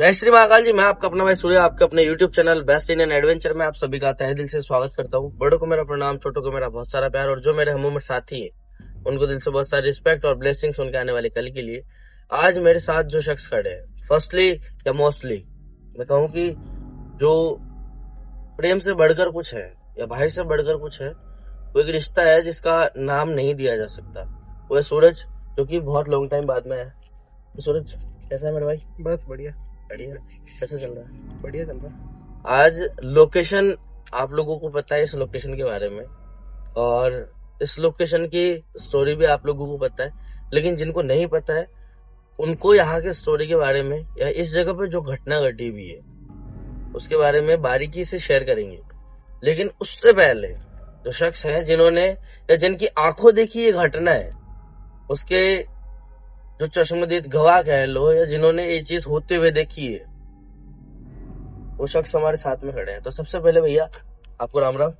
जय श्री महाकाल जी। मैं आपका अपना भाई सूर्य, आपके अपने YouTube channel best Indian adventure में आप सभी का तहे दिल से स्वागत करता हूँ। बड़ों को मेरा प्रणाम, छोटों को मेरा बहुत सारा प्यार और जो मेरे हम उम्र साथी हैं उनको दिल से बहुत सारी रिस्पेक्ट और ब्लेसिंग्स उनके आने वाले कल के लिए। आज मेरे साथ जो शख्स खड़े हैं, फर्स्टली या मोस्टली मैं कहूँ कि जो प्रेम से बढ़कर कुछ है या भाई से बढ़कर कुछ है, वो एक रिश्ता है जिसका नाम नहीं दिया जा सकता। वो है सूरज, जो कि बहुत लॉन्ग टाइम बाद में है। तो सूरज कैसा है मेरे भाई? बस बढ़िया बढ़िया। कैसे चल रहा है? बढ़िया चल रहा है। आज लोकेशन आप लोगों को पता है, इस लोकेशन के बारे में, और इस लोकेशन की स्टोरी भी आप लोगों को पता है, लेकिन जिनको नहीं पता है उनको यहाँ के स्टोरी के बारे में या इस जगह पे जो घटना घटी हुई है उसके बारे में बारीकी से शेयर करेंगे। लेकिन उससे पहले जो शख्स हैं जिन्होंने या जिनकी आंखों देखी ये घटना है, उसके जो चश्मदीद गवाह कह लो या जिन्होंने ये चीज होते हुए देखी है, वो शख्स हमारे साथ में खड़े हैं। तो सबसे पहले भैया आपको राम राम।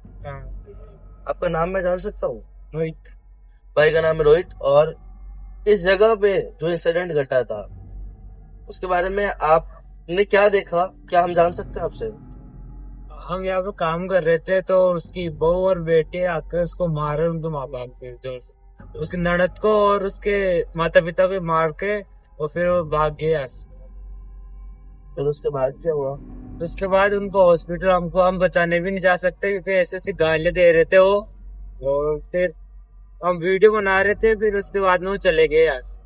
आपका नाम मैं जान सकता हूँ? रोहित। भाई का नाम है रोहित। और इस जगह पे जो इंसिडेंट घटा था उसके बारे में आपने क्या देखा, क्या हम जान सकते हैं आपसे? हम यहाँ पे काम कर रहे थे तो उसकी बहू और बेटे आकर उसको मारे, उनके माँ बाप के, जो उसके ननद को और उसके माता पिता को मार के, और फिर वो भाग गए यहाँ से। फिर उसके बाद क्या हुआ? तो उसके बाद उनको हॉस्पिटल हम बचाने भी नहीं जा सकते क्योंकि ऐसे ऐसी गालियां दे रहे थे वो। और फिर हम वीडियो बना रहे थे, फिर उसके बाद में वो चले गए यहाँ से।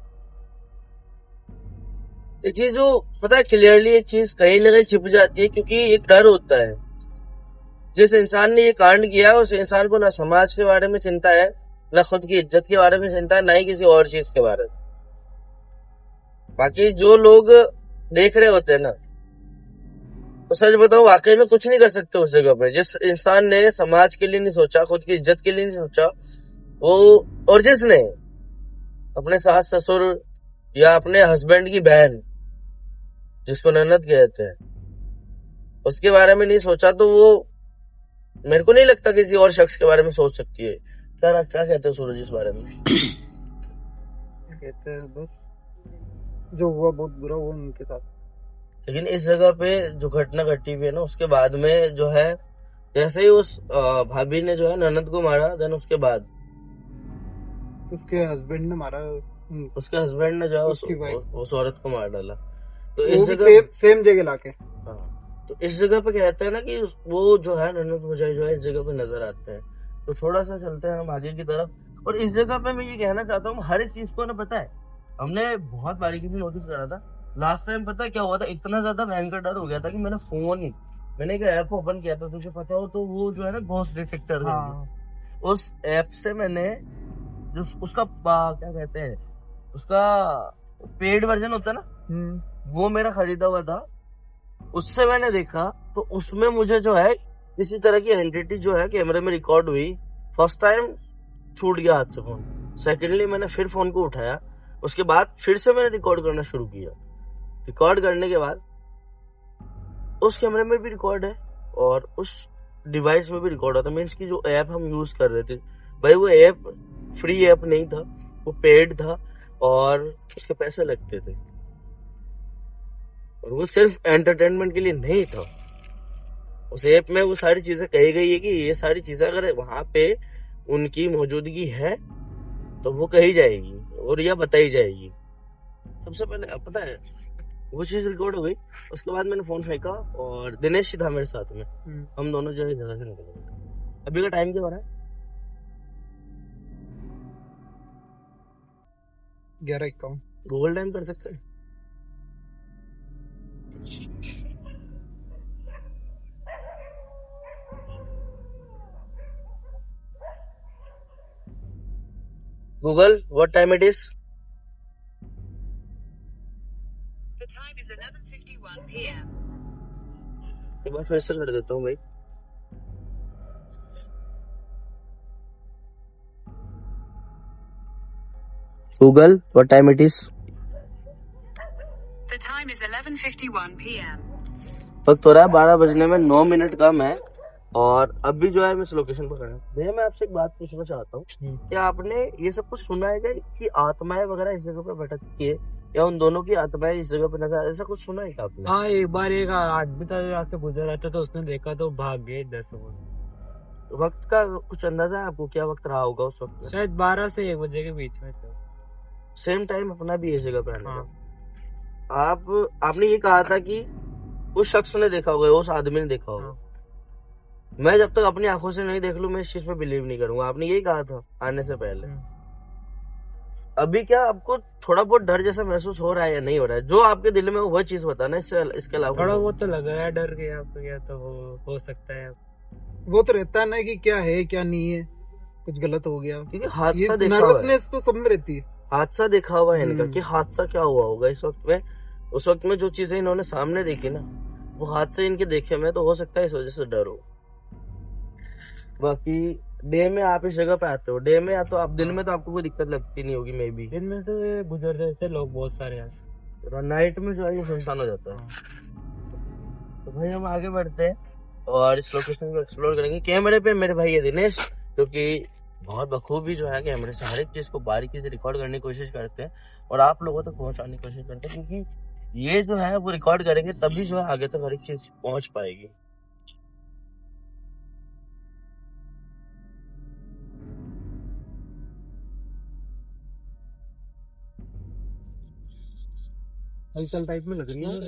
ये चीज जो पता है, क्लियरली एक चीज कहीं ना कहीं छिप जाती है, क्योंकि एक डर होता है। जिस इंसान ने ये कांड किया उस इंसान को ना समाज के बारे में चिंता है, ना खुद की इज्जत के बारे में चिंता है, ना ही किसी और चीज के बारे में। बाकी जो लोग देख रहे होते हैं ना, तो सच बताओ वाकई में कुछ नहीं कर सकते उस जगह पे। जिस इंसान ने समाज के लिए नहीं सोचा, खुद की इज्जत के लिए नहीं सोचा, वो, और जिसने अपने सास ससुर या अपने हस्बैंड की बहन, जिसको ननद कहते हैं, उसके बारे में नहीं सोचा, तो वो मेरे को नहीं लगता किसी और शख्स के बारे में सोच सकती है। क्या कहते हो सूरज इस बारे में? कहते हैं बस जो हुआ बहुत बुरा हुआ उनके साथ। लेकिन इस जगह पे जो घटना घटी हुई है ना, उसके बाद में जो है, जैसे ही उस भाभी ने जो है ननद को मारा, देन उसके बाद उसके हस्बैंड ने मारा, उसके हस्बैंड ने जो है उस औरत को मार डाला। तो इस जगह सेम जगह लाके, तो इस जगह पे कहते हैं ना कि वो जो है ननद भौजाई जो है इस जगह पे नजर आते हैं। तो थोड़ा सा चलते हैं हम आगे की तरफ। और इस जगह पे मैं ये कहना चाहता हूँ, हर एक चीज को ना पता है, हमने बहुत बारीकी से नोटिस करा था। लास्ट टाइम पता है क्या हुआ था? इतना ज्यादा भयंकर डर हो गया था कि मैंने एक ऐप ओपन किया था, तुझे पता हो तो, वो जो है ना घोस्ट डिटेक्टर। उस ऐप से मैंने जो उसका क्या कहते हैं, उसका पेड वर्जन होता है ना, वो मेरा खरीदा हुआ था। उससे मैंने देखा तो उसमें मुझे जो है किसी तरह की एंटिटी जो है कैमरे में रिकॉर्ड हुई। फर्स्ट टाइम छूट गया हाथ से फोन। सेकेंडली मैंने फिर फोन को उठाया, उसके बाद फिर से मैंने रिकॉर्ड करना शुरू किया। रिकॉर्ड करने के बाद उस कैमरे में भी रिकॉर्ड है और उस डिवाइस में भी रिकॉर्ड होता है। मीन्स की जो ऐप हम यूज कर रहे थे भाई, वो ऐप फ्री ऐप नहीं था, वो पेड था और उसके पैसे लगते थे। और वो सिर्फ एंटरटेनमेंट के लिए नहीं था। उस ऐप में वो सारी चीजें कही गई है कि ये सारी चीजें अगर वहां पे उनकी मौजूदगी है तो वो कही जाएगी और या बताई जाएगी। सबसे पहले पता है वो चीज रिकॉर्ड हो गई। उसके बाद मैंने फोन फेंका और दिनेश था मेरे साथ में, हम दोनों जो है जगह से निकल गए। अभी का टाइम क्या हो रहा है? 11:51। गूगल टाइम कर सकते हैं? Google, what time it is? The time is 11:51 p.m. एक बार फिर से कर देता हूँ भाई। Google, what time it is? The time is 11:51 p.m. वक्त हो रहा है 12 बजने में 9 मिनट कम है और अभी जो है मैं इस लोकेशन पर खड़ा हूँ। भैया मैं आपसे एक बात पूछना चाहता हूँ, क्या आपने ये सब कुछ सुना है क्या कि आत्माएं वगैरह इस जगह पर भटकती है या उन दोनों की आत्माएं इस जगह पे नजर, ऐसा कुछ सुना है क्या आपने? हाँ, एक बार एक आदमी था जो यहाँ से गुजर रहा था, तो उसने देखा तो भाग गया इधर से वो। वक्त का कुछ अंदाजा है आपको, क्या वक्त रहा होगा उस वक्त में? शायद 12 से 1 बजे के बीच में था। सेम टाइम अपना भी इस जगह पे आने हाँ। का। आपने ये कहा था कि उस शख्स ने देखा होगा, उस आदमी ने देखा होगा। हाँ। मैं जब तक अपनी आंखों से नहीं देख लूं, मैं इस चीज पे बिलीव नहीं करूंगा। आपने यही कहा था आने से पहले। अभी क्या आपको थोड़ा बहुत डर जैसा महसूस हो रहा है या नहीं हो रहा है? जो आपके दिल में हो वह चीज बताना, इसके अलावा थोड़ा नहीं। बहुत तो लग रहा है डर के, आपको क्या तो हो सकता है। वो तो रहता है ना कि क्या है क्या नहीं है, कुछ गलत हो गया, क्योंकि ये हादसा देखा हुआ है, नर्वसनेस तो सब में रहती है। हादसा देखा हुआ है इनका हम्म। कि हादसा क्या हुआ होगा इस वक्त में। उस वक्त में जो चीजें इन्होंने सामने देखी ना, वो हादसे इनके देखे में, तो हो सकता है इस वजह से डर हो। बाकी डे में आप इस जगह पे आते हो, डे में या तो आप दिन में तो आपको कोई दिक्कत लगती नहीं होगी मे बी। दिन में तो ये गुजर रहे थे लोग बहुत सारे यहाँ से। नाइट में जो है ये सुनसान हो जाता है। तो भाई हम आगे बढ़ते हैं और इस लोकेशन को एक्सप्लोर करेंगे। कैमरे पे मेरे भाई है दिनेश, जो कि बहुत बखूबी जो है कैमरे से हर एक चीज को बारीकी से रिकॉर्ड करने की कोशिश करते हैं और आप लोगों तक पहुंचाने की कोशिश करते हैं, क्योंकि ये जो है वो रिकॉर्ड करेंगे तभी जो है आगे तक हर एक चीज पहुंच पाएगी। हलचल टाइप में लग रही है।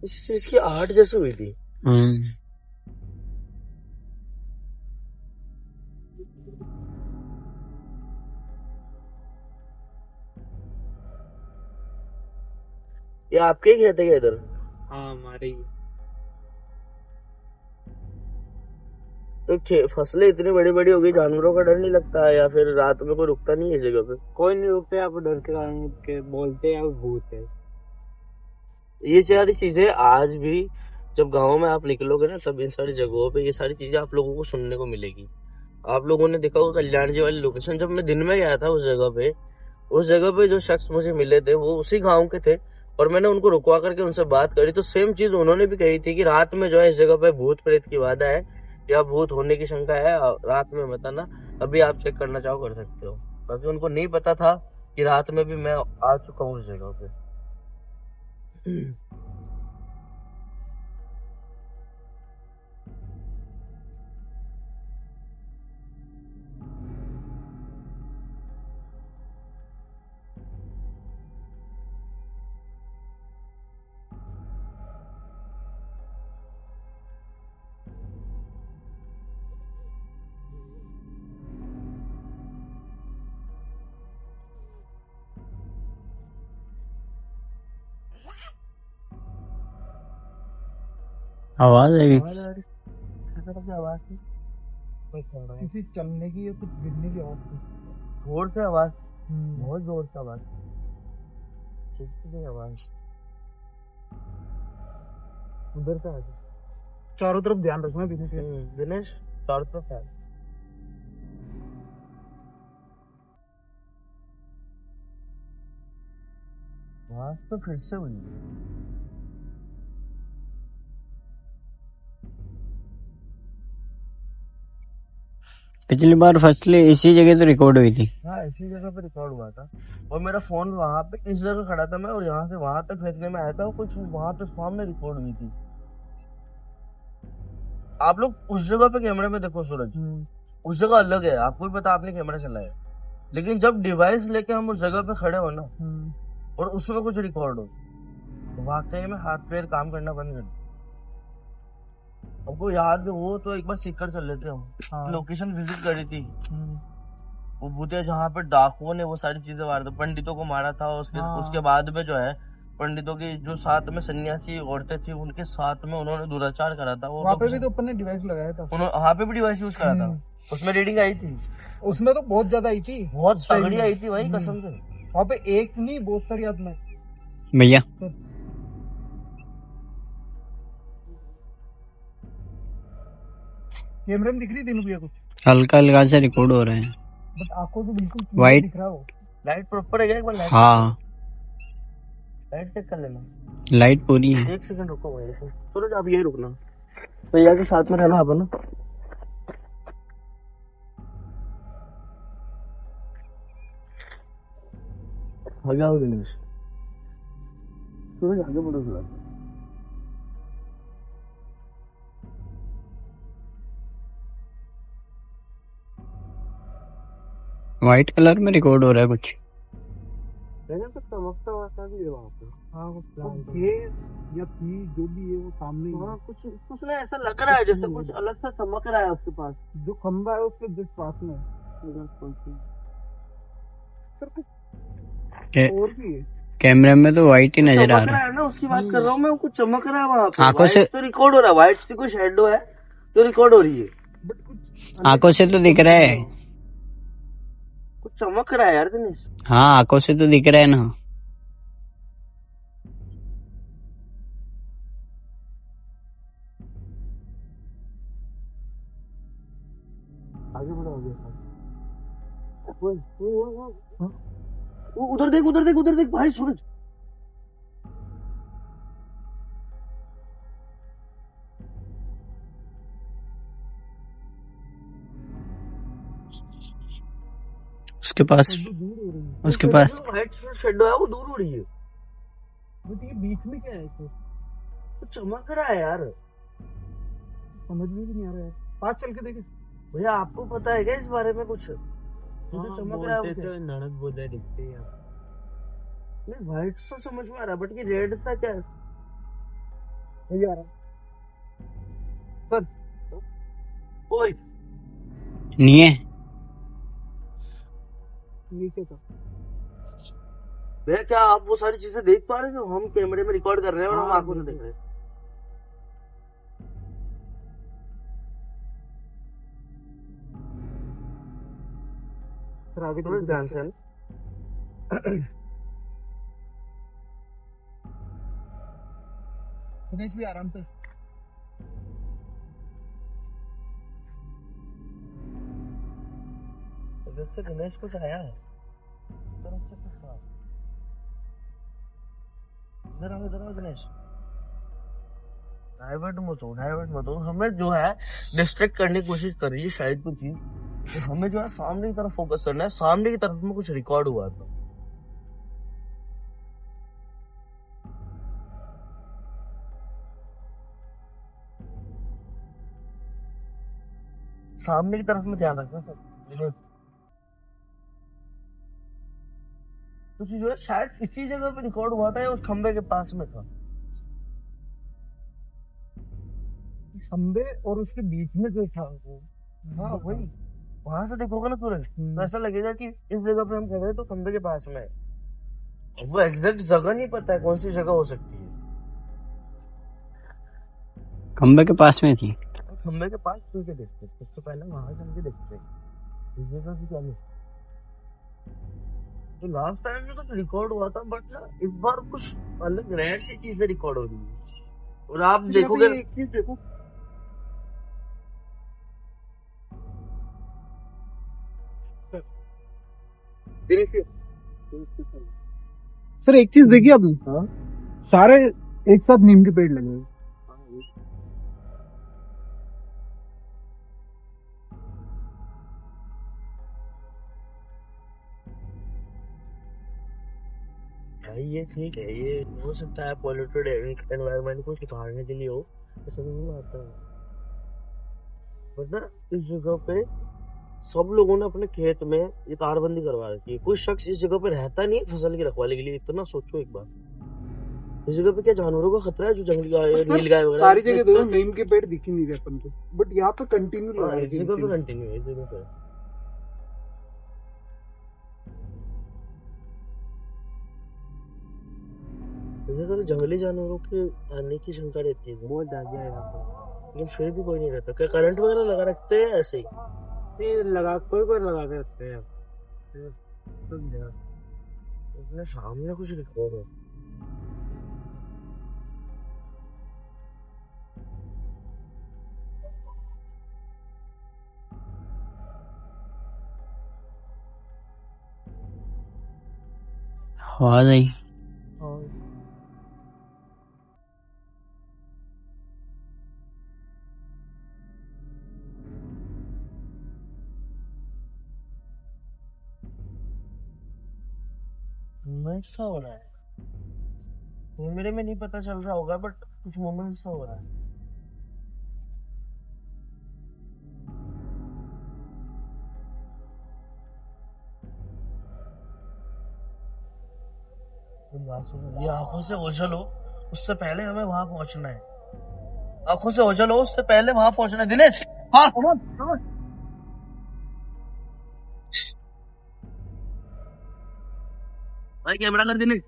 इस चीज की आर्ट जैसे हुई थी। ये आपके ही खेत है क्या इधर? हाँ, हमारे ही। तो फसलें इतनी बड़ी बड़ी हो गई, जानवरों का डर नहीं लगता है? या फिर रात में कोई रुकता नहीं है इस जगह पे? कोई नहीं रुकते, आप डर के कारण के बोलते हैं भूत है। ये सारी चीजें आज भी जब गाँव में आप निकलोगे ना, तब इन सारी जगहों पे ये सारी चीजें आप लोगों को सुनने को मिलेगी। आप लोगों ने देखा होगा कल्याण जी वाली लोकेशन, जब मैं दिन में गया था उस जगह पे जो शख्स मुझे मिले थे वो उसी गांव के थे और मैंने उनको रुकवा करके उनसे बात करी, तो सेम चीज उन्होंने भी कही थी कि रात में जो है इस जगह पे भूत प्रेत की वादा है या भूत होने की शंका है, रात में मत आना। अभी आप चेक करना चाहो कर सकते हो, क्योंकि उनको नहीं पता था कि रात में भी मैं आ चुका हूँ उस जगह पे। आवाज है आवाज आ रही? किस तरह की आवाज थी? कोई सुन रहा है? किसी चलने की या कुछ गिरने की आवाज थी। जोर से आवाज, बहुत जोर से आवाज, चीखती हुई आवाज। उधर से आ गई। चारों तरफ ध्यान रखना दिनेश। दिनेश चारों तरफ है। आवाज तो फिर से हुई। पिछली बार फसलें इसी जगह तो रिकॉर्ड हुई थी। हाँ, इसी जगह पे रिकॉर्ड हुआ था और मेरा फोन वहां पे इस जगह खड़ा था मैं, और यहाँ से वहां तक फेंकने में आया था, कुछ वहां पे सामने रिकॉर्ड हुई थी। आप लोग उस जगह पे कैमरे में देखो सूरज, उस जगह अलग है, आपको भी पता, आपने कैमरा चलाया, लेकिन जब डिवाइस लेके हम उस जगह पे खड़े हो ना और उसमें कुछ रिकॉर्ड हो, तो वाकई में हाथ पैर काम करना बंद कर दो। हमको याद हो तो एक बार सीकर चल रहे थे हम, लोकेशन विजिट करी थी, वो भूतिया जहाँ पे डाकुओं ने वो सारी चीजें मारा था, पंडितों को मारा था। उसके बाद में जो है पंडितों की जो साथ में सन्यासी औरतें थी उनके साथ में उन्होंने दुराचार करा था। वो वहाँ पे भी तो अपन ने डिवाइस लगाया था। वहाँ पे भी डिवाइस यूज करा था, उसमें रीडिंग आई थी, उसमें तो बहुत ज्यादा आई थी, बहुत तगड़ी आई थी भाई कसम से। वहाँ पे एक नहीं बहुत सारी आत्माएं। भैया कैमरे में दिख रही तीनों भैया कुछ, हल्का हल्का से रिकॉर्ड हो रहे हैं। बट आपको तो बिल्कुल clear White- दिख रहा हो। लाइट प्रॉपर है क्या? एक बार लाइट हाँ, लाइट चेक कर लेना। लाइट पूरी है। एक सेकंड रुको भाई, सूरज आप यही रुकना, भैया के साथ में रहना आप ना। हो गया हो दिनेश, सूरज आगे बढ़ो थोड़ा सा। व्हाइट कलर में रिकॉर्ड हो रहा है कुछ। मैंने तो चमकता हुआ भी है वहाँ पे। हाँ वो तो ये या थी जो भी है वो सामने ही है। हाँ कुछ कुछ ना ऐसा लग रहा है जैसे कुछ अलग सा चमक रहा है उसके पास। जो खंबा है उसके जिस पास में है। सर कुछ के, और भी है। कैमरे में तो व्हाइट ही वो नजर आ चमक रहा रहा है। है ना, उसकी बात कर रहा हूँ मैं। वो कुछ चमक रहा है वहाँ पे। आंखों से व्हाइट तो रिकॉर्ड हो रहा है, व्हाइट से कोई शेडो है जो रिकॉर्ड हो रही है। बट कुछ आंखों से तो दिख रहा है। कुछ चमक रहा है यार दिनेश। हाँ आंखों से तो दिख रहा है ना। आगे बढ़ो आगे। वो उधर देख उधर देख उधर देख भाई सूरज। उसके पास दूर हो रही है। उसके पास व्हाइट शेडो है वो दूर हो रही है। बट ये बीच में क्या है तो कुछ चमक रहा है यार। समझ में भी नहीं आ रहा है। पास चल के देखे। भैया आपको पता है क्या इस बारे में कुछ? हाँ, जो चमक रहा है बोलते वो तो ननद बोले दिखते हैं। नहीं, व्हाइट सा समझ में आ रहा है बट ये रेड सा क्या है? नहीं आ रहा सर। ओए नहीं है। नीचे था। भैया क्या आप वो सारी चीजें देख पा रहे हो जो हम कैमरे में रिकॉर्ड कर रहे हैं और हम हाँ, आंखों से देख रहे हैं? सर आगे थोड़ा चल के ध्यान देखते से हैं। ना। दिनेश भी आराम से। इधर से दिनेश कुछ आया है। इधर से कुछ था। इधर आओ दिनेश। डाइवर्ट मत हो। हमें जो है डिस्ट्रैक्ट करने की कोशिश कर रही है शायद कुछ चीज। तो हमें जो है सामने की तरफ फोकस करना है। सामने की तरफ में कुछ रिकॉर्ड हुआ था। सामने की तरफ में ध्यान रखना सर। कुछ जो है शायद इसी जगह पे रिकॉर्ड हुआ था या उस खंबे के पास में था। खंबे और उसके बीच में जो था वो। हाँ वही। वहां से देखोगे ना तुरंत तो ऐसा लगेगा कि इस जगह पे हम खड़े हैं तो खंबे के पास में है। अब वो एग्जैक्ट जगह नहीं पता है कौन सी जगह हो सकती है। खंबे के पास में थी। खंबे के पास चल के देखते हैं। सबसे पहले वहां चल के देखते हैं इस जगह से क्या नहीं। तो लास्ट टाइम में कुछ रिकॉर्ड हुआ था बट ना इस बार कुछ अलग रेयर सी चीजें रिकॉर्ड हो रही है। और आप देखोगे एक चीज देखो। सर दिनेश सर एक चीज देखिए आपने। हाँ? सारे एक साथ नीम के पेड़ लगे हुए। भाई ये ठीक है। ये हो सकता है पॉल्यूटेड एनवायरनमेंट को सुधारने के लिए हो। तो समझ में आता है बट ना इस जगह पे सब लोगों ने अपने खेत में ये तारबंदी करवा रखी है। कोई शख्स इस जगह पे रहता नहीं है फसल की रखवाली के लिए। इतना सोचो एक बार। इस जगह पे क्या जानवरों का खतरा है जो जंगली गाय नील गाय वगैरह सारी जगह देखो नीम के पेड़ दिख ही नहीं रहे अपन को। बट यहाँ पे कंटिन्यू लगा हाँ, इस रखे जगह पे हैं। कंटिन्यू है। इस जगह पे इस जगह पे जंगली जानवरों के आने की शंका रहती है बहुत ज्यादा है यहाँ पे। लेकिन फिर भी कोई नहीं रहता। क्या करंट वगैरह लगा रखते हैं ऐसे ही? ये लगा कोई लगा के रखते हैं। उसने सामने कुछ रिकॉर्ड है। आवाज आई। ऐसा हो रहा है। मेरे में नहीं पता चल रहा होगा बट कुछ मोमेंट्स हो रहा है। तुम बात सुनो, ये आंखों से ओझल हो उससे पहले हमें वहां पहुंचना है। आंखों से ओझल हो उससे पहले वहां पहुंचना है दिनेश। हाँ कमन कमन भाई कैमरा कर दिनेश।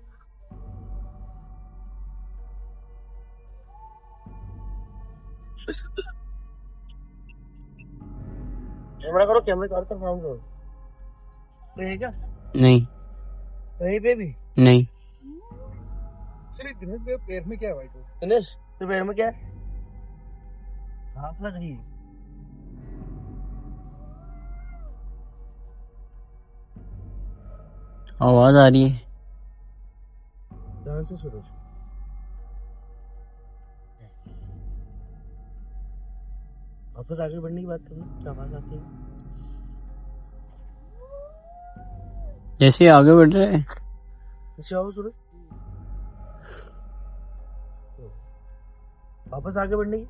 कैमरा करो कैमरे कर साउंड करो। तो है क्या नहीं कहीं पे भी नहीं चलिए दिनेश भैया पैर में क्या है भाई तो? दिनेश तो पैर में क्या है? हाथ लग रही है। आवाज आ रही है। ध्यान से सुनो। वापस आगे बढ़ने की बात करना क्या आवाज आती है? जैसे आगे बढ़ रहे हैं पीछे आओ सूरज। वापस आगे बढ़ने की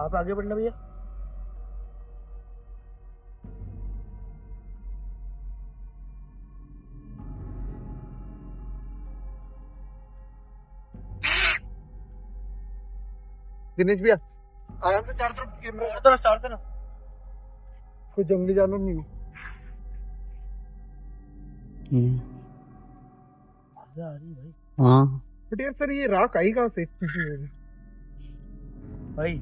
आप आगे बढ़ना भैया। दिनेश भैया आराम से चारों तरफ कैमरा, स्टार्ट करना। कोई जंगली जानवर नहीं हो। आवाज़ आ रही है भाई। हाँ बट यार सर ये राख आई कहाँ से इतनी सी होगी? भाई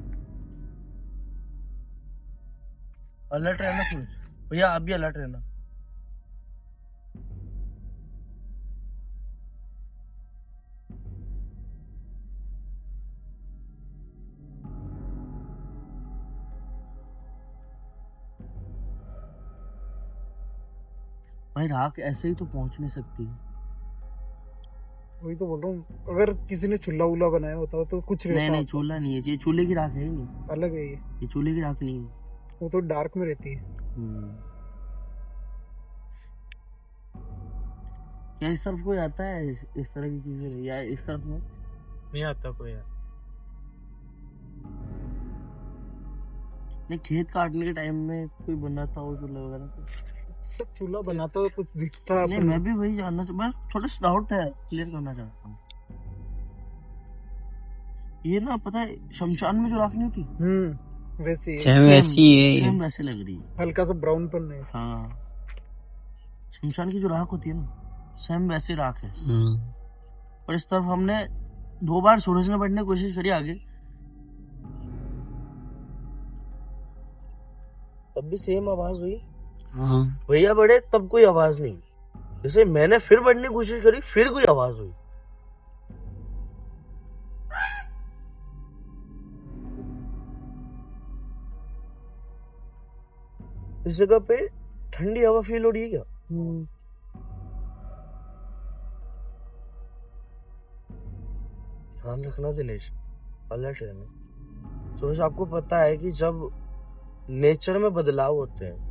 अलर्ट रहना सूरज भैया, आप भी अलर्ट रहना। भाई राख ऐसे ही तो पहुंच नहीं सकती। वही तो बोल रहा हूँ, अगर किसी ने चूल्हा उल्हा बनाया होता तो कुछ नहीं रहता नहीं आसपास चूल्हा में। नहीं है, ये चूल्हे की राख है ही नहीं। अलग है ये चूल्हे की राख नहीं है। वो तो डार्क में रहती है। क्या इस तरफ कोई आता है इस तरह की चीजें या इस तरफ में? नहीं आता कोई यार। नहीं खेत काटने के टाइम में कोई बनाता हो चूल्हा वगैरह तो? सब चूल्हा बनाता हो कुछ दिखता है नहीं अपन मैं भी वही जानना मैं थोड़ा सा डाउट है क्लियर करना चाहता हूँ। ये ना पता है शमशान में जो राख नहीं होती वैसे ही है। सेम वैसी है ये। सेम वैसे लग रही है। हल्का सा ब्राउन पन है। हाँ शमशान की जो राख होती है ना सेम वैसी राख है। और इस तरफ हमने 2 बार सूरज ने बढ़ने की कोशिश करी आगे, तब भी सेम आवाज हुई। हाँ भैया बढ़े तब कोई आवाज नहीं। जैसे मैंने फिर बढ़ने की कोशिश करी फिर कोई आवाज हुई। इस जगह पे ठंडी हवा फील हो रही है क्या? ध्यान रखना दिनेश, अलर्ट रहना। सूरज आपको पता है कि जब नेचर में बदलाव होते हैं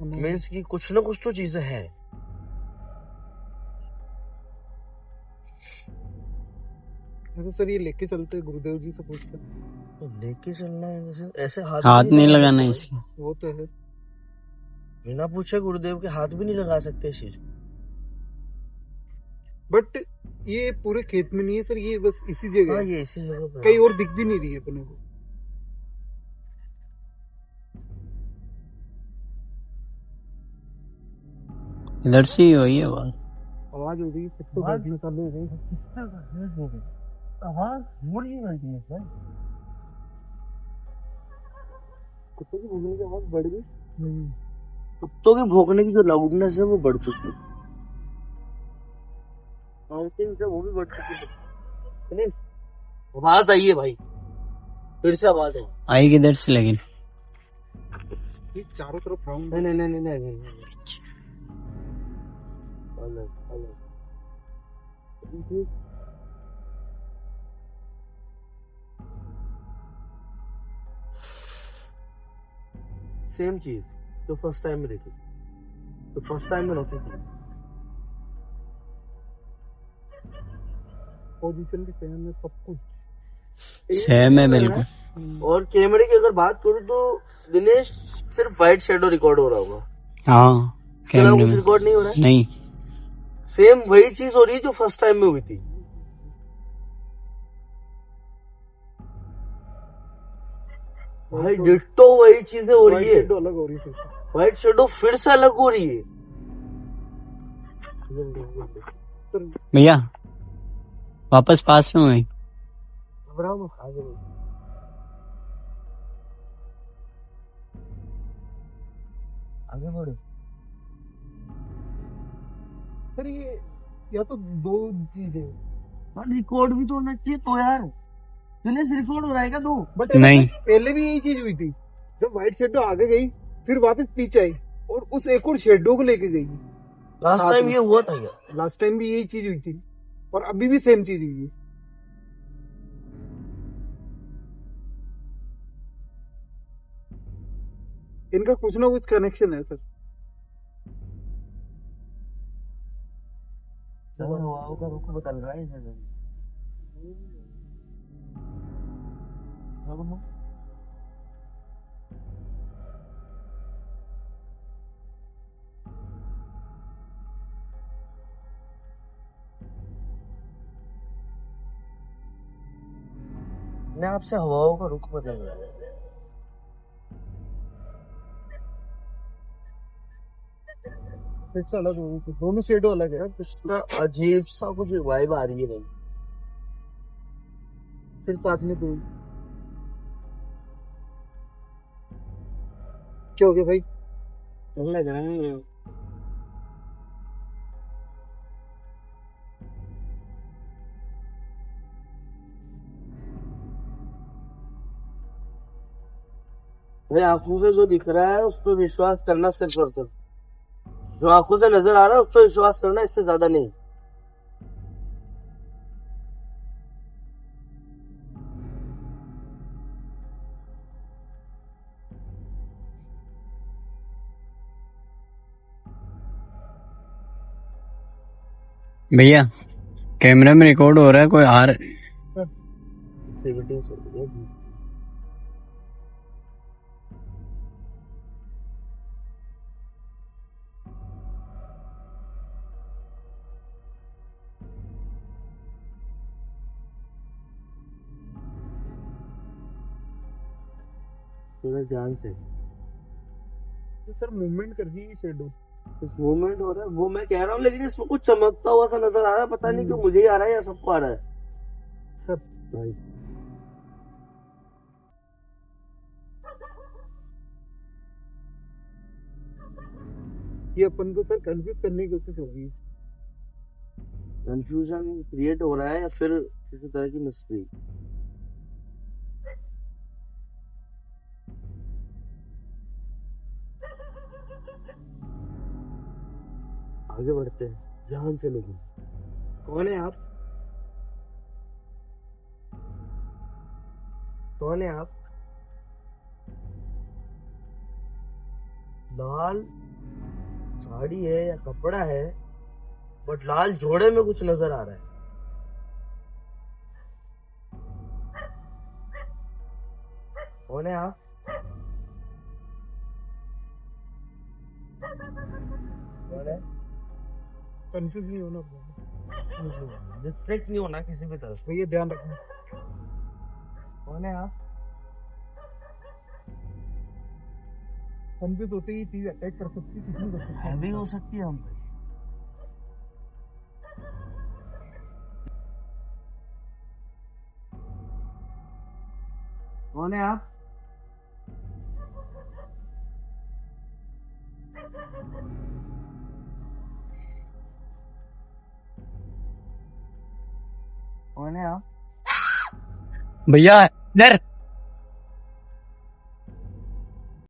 मीन्स कि कुछ ना कुछ तो चीजें हैं। तो सर ये लेके चलते गुरुदेव जी से पूछते। तो लेके चलना है जैसे ऐसे हाथ हाथ भी नहीं लगा लगाना सकते इसको। वो तो है। बिना पूछे गुरुदेव के हाथ भी नहीं लगा सकते इस चीज। बट ये पूरे खेत में नहीं है सर, ये बस इसी जगह हाँ है। ये इसी जगह पे कहीं और दिख भी नहीं रही है अपने को। इधर से ही हुई है आवाज। आवाज हो रही है, कुछ तो आवाज? भौंकना चालू हो गई। आवाज मुर्गी करती है सर। कुत्तों की भौंकने की आवाज बढ़ गई। कुत्तों के भौंकने की जो लाउडनेस है वो बढ़ चुकी है। वो भी बढ़ चुकी है। आवाज आई है भाई, फिर से आवाज आई। आई किधर से लेकिन? ये चारों तरफ राउंड नहीं नहीं नहीं नहीं नहीं अलग अलग सेम चीज जो फर्स्ट टाइम में देखी, तो फर्स्ट टाइम में नोटिस की। पोजीशन भी सेम है, सब कुछ सेम है बिल्कुल। और कैमरे की अगर बात करूँ तो दिनेश सिर्फ व्हाइट शेडो रिकॉर्ड हो रहा होगा, हाँ इसके अलावा कैमरे कुछ में रिकॉर्ड नहीं हो रहा है। नहीं। सेम वही चीज हो रही है जो फर्स्ट टाइम में हुई थी। भाई डिट्टो वही चीजें हो रही है, शेडो अलग हो रही है। व्हाइट शेडो फिर से अलग हो रही है। भैया वापस पास में हुई। आगे बढ़ो। सर ये या तो दो चीजें, रिकॉर्ड भी तो होना चाहिए तो यार, दिनेश रिकॉर्ड हो रहा है क्या दो? बट नहीं। पहले भी यही चीज हुई थी, जब व्हाइट शेडो आगे गई फिर वापस पीछे आई और उस एक और शेडो को लेके गई। लास्ट साथ टाइम में। ये हुआ था क्या? लास्ट टाइम भी यही चीज हुई थी और अभी भी सेम चीज हुई है। इनका कुछ ना कुछ कनेक्शन है सर। हवाओं का रुख बदल रहा है इस जगह। अपने आप से हवाओं का रुख बदल रहा है। फिर से अलग हो रही है, दोनों शेडो अलग है। कुछ ना अजीब सा कुछ वाइब आ रही है भाई। फिर साथ में दो, क्या हो गया भाई? लग रहा है भाई आंखों से जो दिख रहा है उस पर विश्वास करना सिर्फ और सिर्फ, जो आंखों से नजर आ रहा है उस पर विश्वास करना, इससे ज्यादा नहीं। भैया कैमरा में रिकॉर्ड हो रहा है, कोई आ रहा है। सूरज ध्यान से, तो सर मूवमेंट कर रही है शेडो। कुछ मूवमेंट हो रहा है वो मैं कह रहा हूँ, लेकिन इसमें कुछ चमकता हुआ सा नजर आ रहा है, पता नहीं क्यों मुझे ही आ रहा है या सबको आ रहा है। सब भाई ये अपन को सर कंफ्यूज करने की कोशिश होगी। कंफ्यूजन क्रिएट हो रहा है या फिर किसी तरह की मिस्ट्री। आगे बढ़ते हैं ध्यान से, लेकिन कौन है आप? कौन है आप? लाल साड़ी है या कपड़ा है, बट लाल जोड़े में कुछ नजर आ रहा है। कौन है आप? कौन है? कंफ्यूज नहीं होना, डिस्ट्रैक्ट नहीं होना किसी भी तरफ। भैया ध्यान रखना। कौन है आप? कंफ्यूज होते ही चीज अटैक कर सकती है, कुछ नहीं कर सकती। हैवी हो सकती है हम पे। कौन है आप? कौन है आप? भैया इधर